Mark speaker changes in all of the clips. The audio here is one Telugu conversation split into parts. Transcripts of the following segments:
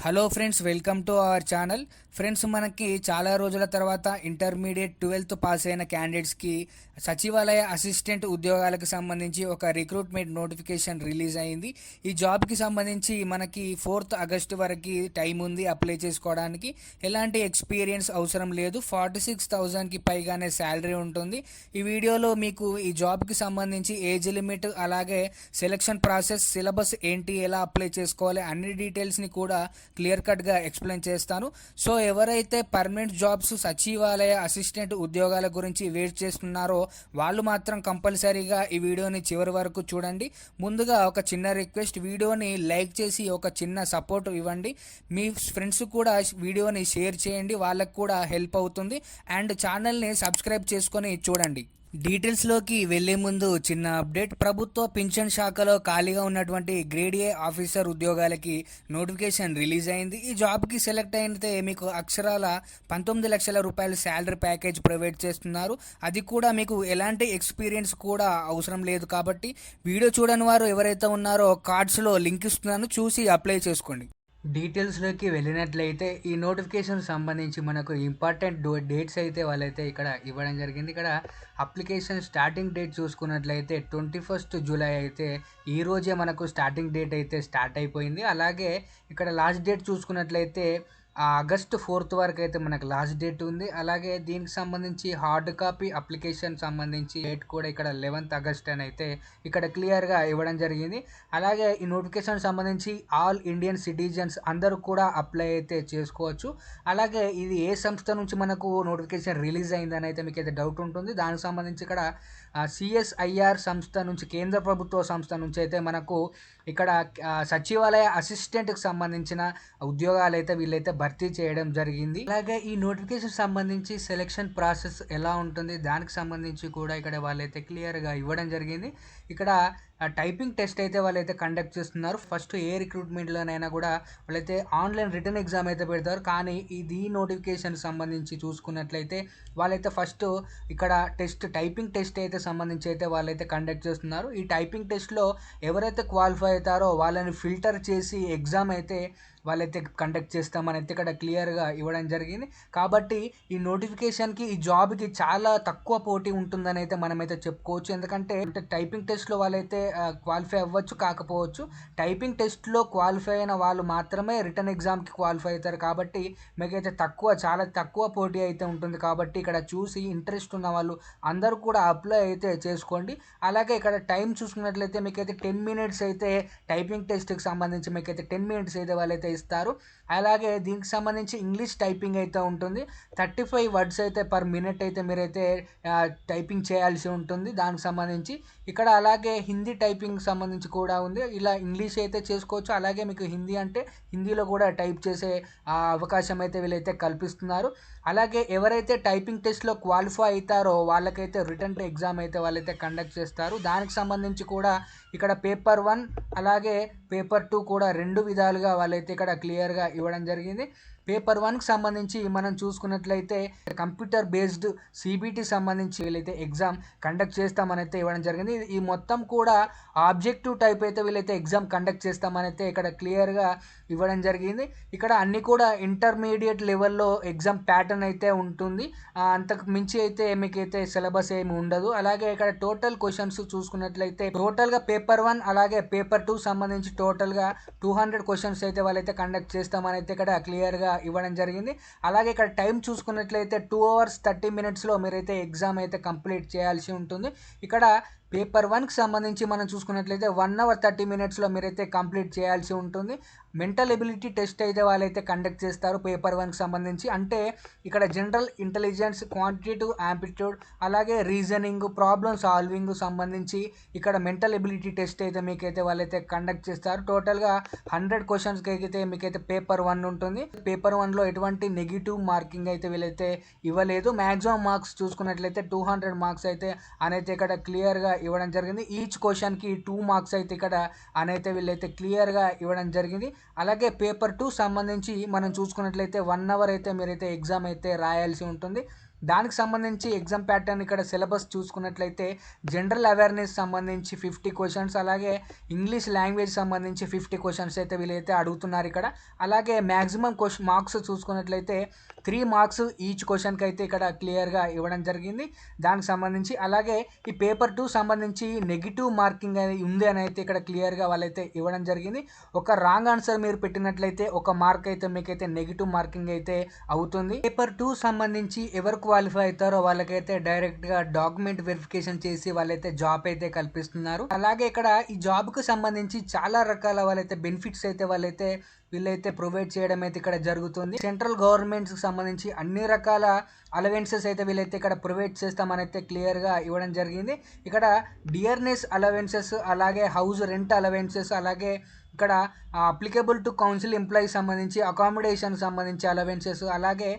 Speaker 1: Hello friends, welcome to our channel. Friends, మనకి చాలా రోజుల తర్వాత ఇంటర్మీడియట్ 12th పాస్ అయిన క్యాండిడేట్స్కి సచివాలయ అసిస్టెంట్ ఉద్యోగాలకు సంబంధించి ఒక రిక్రూట్మెంట్ నోటిఫికేషన్ రిలీజ్ అయింది. ఈ జాబ్కి సంబంధించి మనకి 4th ఆగస్టు వరకు టైం ఉంది అప్లై చేసుకోవడానికి. ఎలాంటి ఎక్స్పీరియన్స్ అవసరం లేదు. 46,000కి పైగానే శాలరీ ఉంటుంది. ఈ వీడియోలో మీకు ఈ జాబ్కి సంబంధించి ఏజ్ లిమిట్, అలాగే సెలక్షన్ ప్రాసెస్, సిలబస్ ఏంటి, ఎలా అప్లై చేసుకోవాలి, అన్ని డీటెయిల్స్ని కూడా క్లియర్ కట్గా ఎక్స్ప్లెయిన్ చేస్తాను. సో ఎవరైతే పర్మనెంట్ జాబ్స్, సచివాలయ అసిస్టెంట్ ఉద్యోగాల గురించి వెయిట్ చేస్తున్నారో వాళ్ళు మాత్రం కంపల్సరీగా ఈ వీడియోని చివరి వరకు చూడండి. ముందుగా ఒక చిన్న రిక్వెస్ట్, వీడియోని లైక్ చేసి ఒక చిన్న సపోర్ట్ ఇవ్వండి. మీ ఫ్రెండ్స్ కూడా వీడియోని షేర్ చేయండి, వాళ్ళకు కూడా హెల్ప్ అవుతుంది. అండ్ ఛానల్ని సబ్స్క్రైబ్ చేసుకొని చూడండి. డీటెయిల్స్లోకి వెళ్లే ముందు చిన్న అప్డేట్. ప్రభుత్వ పింఛన్ శాఖలో ఖాళీగా ఉన్నటువంటి గ్రేడ్ ఏ ఆఫీసర్ ఉద్యోగాలకి నోటిఫికేషన్ రిలీజ్ అయింది. ఈ జాబ్కి సెలెక్ట్ అయితే మీకు అక్షరాల 19 లక్షల రూపాయల శాలరీ ప్యాకేజ్ ప్రొవైడ్ చేస్తున్నారు. అది కూడా మీకు ఎలాంటి ఎక్స్పీరియన్స్ కూడా అవసరం లేదు. కాబట్టి వీడియో చూడని వారు ఎవరైతే ఉన్నారో కార్డ్స్లో లింక్ ఇస్తున్నాను, చూసి అప్లై చేసుకోండి. డీటెయిల్స్లోకి వెళ్ళినట్లయితే ఈ నోటిఫికేషన్ సంబంధించి మనకు ఇంపార్టెంట్ డేట్స్ అయితే వాళ్ళైతే ఇక్కడ ఇవ్వడం జరిగింది. ఇక్కడ అప్లికేషన్ స్టార్టింగ్ డేట్ చూసుకున్నట్లయితే 21 జూలై అయితే ఈ రోజే మనకు స్టార్టింగ్ డేట్ అయితే స్టార్ట్ అయిపోయింది. అలాగే ఇక్కడ లాస్ట్ డేట్ చూసుకున్నట్లయితే ఆగస్టు 4th వరకు అయితే మనకు లాస్ట్ డేట్ ఉంది. అలాగే దీనికి సంబంధించి హార్డ్ కాపీ అప్లికేషన్ సంబంధించి డేట్ కూడా ఇక్కడ 11th ఆగస్ట్ అని అయితే ఇక్కడ క్లియర్గా ఇవ్వడం జరిగింది. అలాగే ఈ నోటిఫికేషన్ సంబంధించి ఆల్ ఇండియన్ సిటిజన్స్ అందరూ కూడా అప్లై అయితే చేసుకోవచ్చు. అలాగే ఇది ఏ సంస్థ నుంచి మనకు నోటిఫికేషన్ రిలీజ్ అయిందని అయితే మీకు అయితే డౌట్ ఉంటుంది. దానికి సంబంధించి ఇక్కడ సిఎస్ఐఆర్ సంస్థ నుంచి, కేంద్ర ప్రభుత్వ సంస్థ నుంచి అయితే మనకు ఇక్కడ సచివాలయ అసిస్టెంట్కి సంబంధించిన ఉద్యోగాలు అయితే వీళ్ళైతే భర్తీ చేయడం జరిగింది. అలాగే ఈ నోటిఫికేషన్ సంబంధించి సెలెక్షన్ ప్రాసెస్ ఎలా ఉంటుంది దానికి సంబంధించి కూడా ఇక్కడ వాళ్ళైతే క్లియర్గా ఇవ్వడం జరిగింది. ఇక్కడ టైపింగ్ టెస్ట్ అయితే వాళ్ళైతే కండక్ట్ చేస్తున్నారు. ఫస్ట్ ఏ రిక్రూట్మెంట్లోనైనా కూడా వాళ్ళైతే ఆన్లైన్ రిటర్న్ ఎగ్జామ్ అయితే పెడతారు. కానీ ఇది నోటిఫికేషన్ సంబంధించి చూసుకున్నట్లయితే వాళ్ళైతే ఫస్ట్ ఇక్కడ టైపింగ్ టెస్ట్ అయితే సంబంధించి అయితే వాళ్ళైతే కండక్ట్ చేస్తున్నారు. ఈ టైపింగ్ టెస్ట్లో ఎవరైతే క్వాలిఫై అవుతారో వాళ్ళని ఫిల్టర్ చేసి ఎగ్జామ్ అయితే వాళ్ళైతే కండక్ట్ చేస్తామని అయితే ఇక్కడ క్లియర్గా ఇవ్వడం జరిగింది. కాబట్టి ఈ నోటిఫికేషన్కి, ఈ జాబ్కి చాలా తక్కువ పోటీ ఉంటుందని అయితే మనమైతే చెప్పుకోవచ్చు. ఎందుకంటే టైపింగ్ టెస్ట్లో వాళ్ళైతే క్వాలిఫై అవ్వచ్చు, కాకపోవచ్చు. టైపింగ్ టెస్ట్లో క్వాలిఫై అయిన వాళ్ళు మాత్రమే రిటర్న్ ఎగ్జామ్కి క్వాలిఫై అవుతారు. కాబట్టి మీకైతే చాలా తక్కువ పోటీ అయితే ఉంటుంది. కాబట్టి ఇక్కడ చూసి ఇంట్రెస్ట్ ఉన్న వాళ్ళు అందరూ కూడా అప్లై అయితే చేసుకోండి. అలాగే ఇక్కడ టైం చూసుకున్నట్లయితే మీకైతే 10 minutes అయితే టైపింగ్ టెస్ట్కి సంబంధించి మీకైతే 10 minutes అయితే వాళ్ళైతే ఇస్తారు. అలాగే దీనికి సంబంధించి ఇంగ్లీష్ టైపింగ్ అయితే ఉంటుంది. 35 words అయితే పర్ మినిట్ అయితే మీరైతే టైపింగ్ చేయాల్సి ఉంటుంది దానికి సంబంధించి. ఇక్కడ అలాగే హిందీ టైపింగ్ సంబంధించి కూడా ఉంది. ఇలా ఇంగ్లీష్ అయితే చేసుకోవచ్చు. అలాగే మీకు హిందీ అంటే హిందీలో కూడా టైప్ చేసే అవకాశం అయితే వీళ్ళైతే కల్పిస్తున్నారు. అలాగే ఎవరైతే టైపింగ్ టెస్ట్లో క్వాలిఫై అవుతారో వాళ్ళకైతే రిటర్న్ ఎగ్జామ్ అయితే వాళ్ళైతే కండక్ట్ చేస్తారు. దానికి సంబంధించి కూడా ఇక్కడ పేపర్ 1 అలాగే పేపర్ 2 కూడా 2 విధాలుగా వాళ్ళైతే ఇక్కడ క్లియర్గా ఇవ్వడం జరిగింది. పేపర్ 1కి సంబంధించి మనం చూసుకున్నట్లయితే కంప్యూటర్ బేస్డ్ సిబిటి సంబంధించి వీళ్ళైతే ఎగ్జామ్ కండక్ట్ చేస్తామని అయితే ఇవ్వడం జరిగింది. ఈ మొత్తం కూడా ఆబ్జెక్టివ్ టైప్ అయితే వీళ్ళైతే ఎగ్జామ్ కండక్ట్ చేస్తామని అయితే ఇక్కడ క్లియర్గా ఇవ్వడం జరిగింది. ఇక్కడ అన్ని కూడా ఇంటర్మీడియట్ లెవెల్లో ఎగ్జామ్ ప్యాటర్న్ అయితే ఉంటుంది. అంతకు మించి అయితే మీకైతే సిలబస్ ఏమి ఉండదు. అలాగే ఇక్కడ టోటల్ క్వశ్చన్స్ చూసుకున్నట్లయితే టోటల్గా పేపర్ 1 అలాగే పేపర్ 2 సంబంధించి టోటల్గా 200 క్వశ్చన్స్ అయితే వాళ్ళైతే కండక్ట్ చేస్తామని అయితే ఇక్కడ క్లియర్గా ఇవ్వడం జరిగింది. అలాగే ఇక్కడ టైం చూసుకున్నట్లయితే 2 hours 30 minutesలో మీరైతే ఎగ్జామ్ అయితే కంప్లీట్ చేయాల్సి ఉంటుంది. ఇక్కడ పేపర్ 1కి సంబంధించి మనం చూసుకున్నట్లయితే 1 hour 30 minutesలో మీరైతే కంప్లీట్ చేయాల్సి ఉంటుంది. మెంటల్ ఎబిలిటీ టెస్ట్ అయితే వాళ్ళైతే కండక్ట్ చేస్తారు పేపర్ 1కి సంబంధించి. అంటే ఇక్కడ జనరల్ ఇంటెలిజెన్స్, క్వాంటిటేటివ్ యాప్టిట్యూడ్, అలాగే రీజనింగ్, ప్రాబ్లమ్ సాల్వింగ్ సంబంధించి ఇక్కడ మెంటల్ ఎబిలిటీ టెస్ట్ అయితే మీకైతే వాళ్ళైతే కండక్ట్ చేస్తారు. టోటల్గా 100 క్వశ్చన్స్కి అయితే మీకైతే పేపర్ 1 ఉంటుంది. పేపర్ 1లో ఎటువంటి నెగిటివ్ మార్కింగ్ అయితే వీళ్ళైతే ఇవ్వలేదు. మ్యాక్సిమం మార్క్స్ చూసుకున్నట్లయితే 200 మార్క్స్ అయితే అనైతే ఇక్కడ క్లియర్గా ఇవ్వడం జరిగింది. ఈచ్ క్వశ్చన్కి 2 మార్క్స్ అయితే ఇక్కడ అనైతే వీళ్ళైతే క్లియర్గా ఇవ్వడం జరిగింది. అలాగే పేపర్ 2 సంబంధించి మనం చూసుకున్నట్లయితే 1 hour అయితే మీరైతే ఎగ్జామ్ అయితే రాయాల్సి ఉంటుంది. దానికి సంబంధించి ఎగ్జామ్ ప్యాటర్న్ ఇక్కడ సిలబస్ చూసుకున్నట్లయితే జనరల్ అవేర్నెస్ సంబంధించి 50 క్వశ్చన్స్, అలాగే ఇంగ్లీష్ లాంగ్వేజ్ సంబంధించి 50 క్వశ్చన్స్ అయితే వీళ్ళైతే అడుగుతున్నారు ఇక్కడ. అలాగే మ్యాక్సిమం మార్క్స్ చూసుకున్నట్లయితే 3 మార్క్స్ ఈచ్ క్వశ్చన్కి అయితే ఇక్కడ క్లియర్గా ఇవ్వడం జరిగింది దానికి సంబంధించి. అలాగే ఈ పేపర్ 2 సంబంధించి నెగిటివ్ మార్కింగ్ అనేది ఉంది అని అయితే ఇక్కడ క్లియర్గా వాళ్ళైతే ఇవ్వడం జరిగింది. ఒక రాంగ్ ఆన్సర్ మీరు పెట్టినట్లయితే 1 మార్క్ అయితే మీకైతే నెగిటివ్ మార్కింగ్ అయితే అవుతుంది. పేపర్ 2 సంబంధించి ఎవరు క్వాలిఫై అవుతారో వాళ్ళకైతే డైరెక్ట్గా డాక్యుమెంట్ వెరిఫికేషన్ చేసి వాళ్ళైతే జాబ్ అయితే కల్పిస్తున్నారు. అలాగే ఇక్కడ ఈ జాబ్కు సంబంధించి చాలా రకాల వాళ్ళైతే బెనిఫిట్స్ అయితే వీళ్ళైతే ప్రొవైడ్ చేయడం అయితే ఇక్కడ జరుగుతుంది. సెంట్రల్ గవర్నమెంట్స్కి సంబంధించి అన్ని రకాల అలవెన్సెస్ అయితే వీళ్ళైతే ఇక్కడ ప్రొవైడ్ చేస్తామని అయితే క్లియర్గా ఇవ్వడం జరిగింది. ఇక్కడ డియర్నెస్ అలవెన్సెస్, అలాగే హౌస్ రెంట్ అలవెన్సెస్, అలాగే ఇక్కడ అప్లికబుల్ టు కౌన్సిల్ ఎంప్లాయీస్ సంబంధించి అకామిడేషన్ సంబంధించి అలవెన్సెస్, అలాగే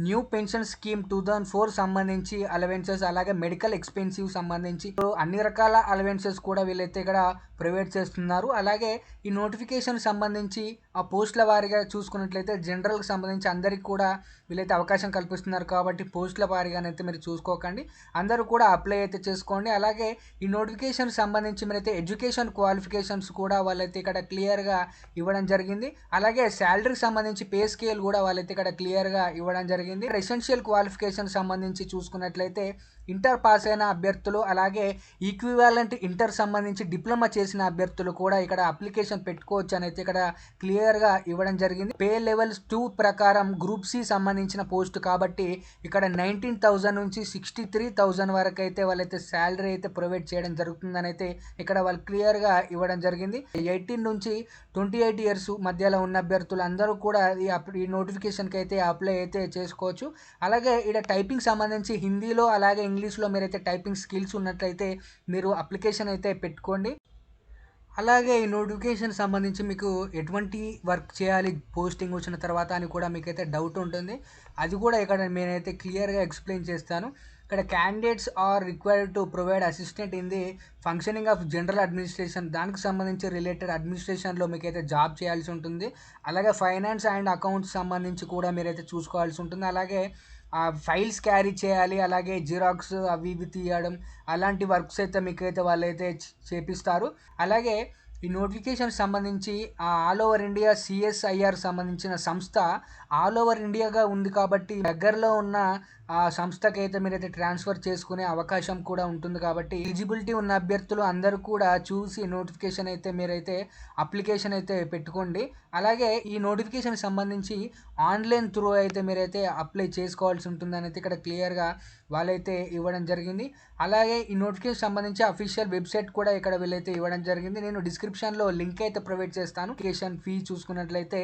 Speaker 1: న్యూ పెన్షన్ స్కీమ్ 2004 సంబంధించి అలవెన్సెస్, అలాగే మెడికల్ ఎక్స్పెన్సివ్ సంబంధించి అన్ని రకాల అలవెన్సెస్ కూడా వీళ్ళైతే ఇక్కడ ప్రొవైడ్ చేస్తున్నారు. అలాగే ఈ నోటిఫికేషన్ సంబంధించి ఆ పోస్టుల వారీగా చూసుకున్నట్లయితే జనరల్కి సంబంధించి అందరికి కూడా వీళ్ళైతే అవకాశం కల్పిస్తున్నారు కాబట్టి పోస్టుల వారీగానైతే మీరు చూసుకోకండి, అందరూ కూడా అప్లై అయితే చేసుకోండి. అలాగే ఈ నోటిఫికేషన్ సంబంధించి మీరైతే ఎడ్యుకేషన్ క్వాలిఫికేషన్స్ కూడా వాళ్ళైతే ఇక్కడ క్లియర్గా ఇవ్వడం జరిగింది. అలాగే శాలరీకి సంబంధించి పే స్కేల్ కూడా వాళ్ళైతే ఇక్కడ క్లియర్గా ఇవ్వడం జరిగింది. ఎసెన్షియల్ క్వాలిఫికేషన్ సంబంధించి చూసుకున్నట్లయితే ఇంటర్ పాస్ అయిన అభ్యర్థులు, అలాగే ఈక్వివాలెంట్ ఇంటర్ సంబంధించి డిప్లొమా చేసిన అభ్యర్థులు కూడా ఇక్కడ అప్లికేషన్ పెట్టుకోవచ్చు అని అయితే ఇక్కడ క్లియర్గా ఇవ్వడం జరిగింది. పే లెవెల్స్ 2 ప్రకారం గ్రూప్ సి సంబంధించిన పోస్ట్ కాబట్టి ఇక్కడ 19,000 నుంచి 63,000 వరకు అయితే వాళ్ళైతే శాలరీ అయితే ప్రొవైడ్ చేయడం జరుగుతుందని అయితే ఇక్కడ వాళ్ళు క్లియర్గా ఇవ్వడం జరిగింది. 18 నుంచి 28 ఇయర్స్ మధ్యలో ఉన్న అభ్యర్థులు అందరూ కూడా ఈ నోటిఫికేషన్కి అయితే అప్లై అయితే చేసుకోవచ్చు. అలాగే ఇక్కడ టైపింగ్ సంబంధించి హిందీలో అలాగే ఇంగ్లీష్లో మీరైతే టైపింగ్ స్కిల్స్ ఉన్నట్లయితే మీరు అప్లికేషన్ అయితే పెట్టుకోండి. అలాగే ఈ నోటిఫికేషన్ సంబంధించి మీకు ఎటువంటి వర్క్ చేయాలి పోస్టింగ్ వచ్చిన తర్వాత అని కూడా మీకైతే డౌట్ ఉంటుంది, అది కూడా ఇక్కడ నేనైతే క్లియర్గా ఎక్స్ప్లెయిన్ చేస్తాను. ఇక్కడ candidates are required to provide assistant in the functioning of general administration, దానికి సంబంధించి రిలేటెడ్ అడ్మినిస్ట్రేషన్లో మీకైతే జాబ్ చేయాల్సి ఉంటుంది. అలాగే ఫైనాన్స్ అండ్ అకౌంట్స్ సంబంధించి కూడా మీరైతే చూసుకోవాల్సి ఉంటుంది. అలాగే ఫైల్స్ క్యారీ చేయాలి, అలాగే జిరాక్స్ అవి ఇవి తీయడం, అలాంటి వర్క్స్ అయితే మీకైతే వాళ్ళైతే చేపిస్తారు. అలాగే ఈ నోటిఫికేషన్ సంబంధించి ఆల్ ఓవర్ ఇండియా సిఎస్ఐఆర్ సంబంధించిన సంస్థ ఆల్ ఓవర్ ఇండియాగా ఉంది కాబట్టి దగ్గరలో ఉన్న ఆ సంస్థకి అయితే మీరైతే ట్రాన్స్ఫర్ చేసుకునే అవకాశం కూడా ఉంటుంది. కాబట్టి ఎలిజిబిలిటీ ఉన్న అభ్యర్థులు అందరూ కూడా చూసి నోటిఫికేషన్ అయితే మీరైతే అప్లికేషన్ అయితే పెట్టుకోండి. అలాగే ఈ నోటిఫికేషన్ సంబంధించి ఆన్లైన్ త్రూ అయితే మీరైతే అప్లై చేసుకోవాల్సి ఉంటుందని అయితే ఇక్కడ క్లియర్గా వాళ్ళైతే ఇవ్వడం జరిగింది. అలాగే ఈ నోటిఫికేషన్ సంబంధించి అఫీషియల్ వెబ్సైట్ కూడా ఇక్కడ వీళ్ళైతే ఇవ్వడం జరిగింది. నేను డిస్క్రిప్షన్లో లింక్ అయితే ప్రొవైడ్ చేస్తాను. అప్లికేషన్ ఫీ చూసుకున్నట్లయితే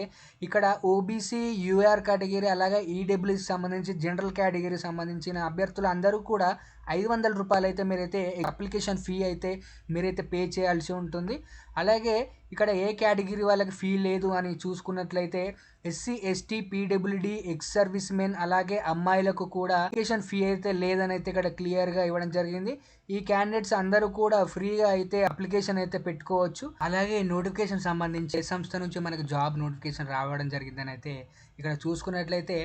Speaker 1: ఇక్కడ ఓబీసీ, యూఆర్ కేటగిరీ, అలాగే ఈడబ్ల్యూఎస్ సంబంధించి జనరల్ కేటగిరీ సంబంధించిన అభ్యర్థులు అందరూ కూడా 500 రూపాయలు అయితే మీరైతే అప్లికేషన్ ఫీ అయితే మీరైతే పే చేయాల్సి ఉంటుంది. అలాగే ఇక్కడ ఏ కేటగిరీ వాళ్ళకి ఫీ లేదు అని చూసుకున్నట్లయితే SC, ST, PWD, ex service men, అలాగే అమ్మాయిలకు కూడా అప్లికేషన్ ఫీ అయితే లేదని అయితే ఇక్కడ క్లియర్గా ఇవ్వడం జరిగింది. ఈ క్యాండిడేట్స్ అందరూ కూడా ఫ్రీగా అయితే అప్లికేషన్ అయితే పెట్టుకోవచ్చు. అలాగే నోటిఫికేషన్ సంబంధించి ఏ సంస్థ నుంచి మనకు జాబ్ నోటిఫికేషన్ రావడం జరిగిందని అయితే ఇక్కడ చూసుకున్నట్లయితే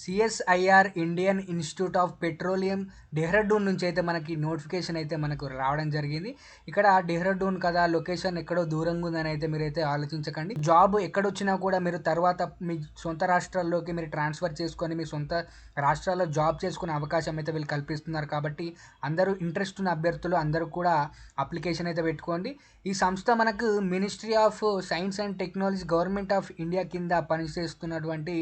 Speaker 1: CSIR Indian institute of petroleum Dehradun నుంచి అయితే మనకి నోటిఫికేషన్ అయితే మనకు రావడం జరిగింది. ఇక్కడ డెహ్రాడూన్ కదా, లొకేషన్ ఎక్కడో దూరంగా ఉందని అయితే మీరైతే ఆలోచించకండి. జాబ్ ఎక్కడొచ్చినా కూడా మీరు తర్వాత మీ సొంత రాష్ట్రాల్లోకి మీరు ట్రాన్స్ఫర్ చేసుకొని మీ సొంత రాష్ట్రాల్లో జాబ్ చేసుకునే అవకాశం అయితే వీళ్ళు కల్పిస్తున్నారు. కాబట్టి అందరూ ఇంట్రెస్ట్ ఉన్న అభ్యర్థులు అందరూ కూడా అప్లికేషన్ అయితే పెట్టుకోండి. ఈ సంస్థ మనకు ministry of science and technology government of India కింద పనిచేస్తున్నటువంటి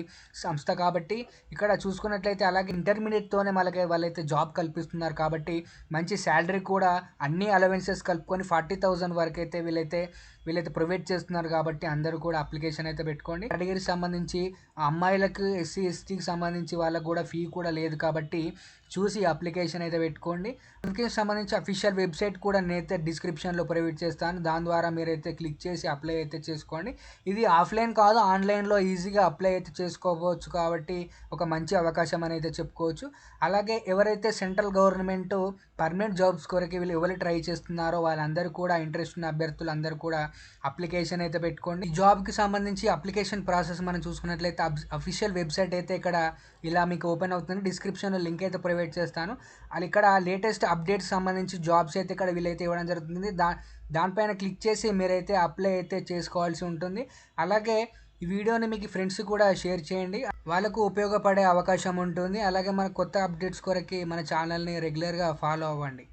Speaker 1: సంస్థ కాబట్టి ఇక్కడ చూసుకున్నట్లయితే అలాగే ఇంటర్మీడియట్తోనే వాళ్ళైతే జాబ్ కల్పిస్తున్నారు. కాబట్టి మంచి శాలరీ కూడా అన్ని అలవెన్సెస్ కలుపుకొని 40,000 వరకు అయితే వీళ్ళైతే ప్రొవైడ్ చేస్తున్నారు. కాబట్టి అందరూ కూడా అప్లికేషన్ అయితే పెట్టుకోండి. కేటగిరీకి సంబంధించి అమ్మాయిలకు, ఎస్సీ, ఎస్టీకి సంబంధించి వాళ్ళకు కూడా ఫీ కూడా లేదు కాబట్టి చూసి అప్లికేషన్ అయితే పెట్టుకోండి. అప్లికేషన్ సంబంధించి అఫీషియల్ వెబ్సైట్ కూడా నేనైతే డిస్క్రిప్షన్లో ప్రొవైడ్ చేస్తాను, దాని ద్వారా మీరైతే క్లిక్ చేసి అప్లై అయితే చేసుకోండి. ఇది ఆఫ్లైన్ కాదు, ఆన్లైన్లో ఈజీగా అప్లై అయితే చేసుకోవచ్చు కాబట్టి ఒక మంచి అవకాశం అని అయితే చెప్పుకోవచ్చు. అలాగే ఎవరైతే సెంట్రల్ గవర్నమెంట్ పర్మనెంట్ జాబ్స్ కొరకు వీళ్ళు ఎవరు ట్రై చేస్తున్నారో వాళ్ళందరూ కూడా ఇంట్రెస్ట్ ఉన్న అభ్యర్థులందరూ కూడా అప్లికేషన్ అయితే పెట్టుకోండి. ఈ జాబ్కి సంబంధించి అప్లికేషన్ ప్రాసెస్ మనం చూసుకున్నట్లయితే అఫీషియల్ వెబ్సైట్ అయితే ఇక్కడ ఇలా మీకు ఓపెన్ అవుతుంది. డిస్క్రిప్షన్లో లింక్ అయితే ప్రొవైడ్ చేస్తాను. అది ఇక్కడ లేటెస్ట్ అప్డేట్స్ సంబంధించి జాబ్స్ అయితే ఇక్కడ వీళ్ళైతే ఇవ్వడం జరుగుతుంది. దానిపైన క్లిక్ చేసి మీరైతే అప్లై అయితే చేసుకోవాల్సి ఉంటుంది. అలాగే ఈ వీడియోని మీకు ఫ్రెండ్స్ కూడా షేర్ చేయండి, వాళ్ళకు ఉపయోగపడే అవకాశం ఉంటుంది. అలాగే మన కొత్త అప్డేట్స్ కొరకి మన ఛానల్ని రెగ్యులర్గా ఫాలో అవ్వండి.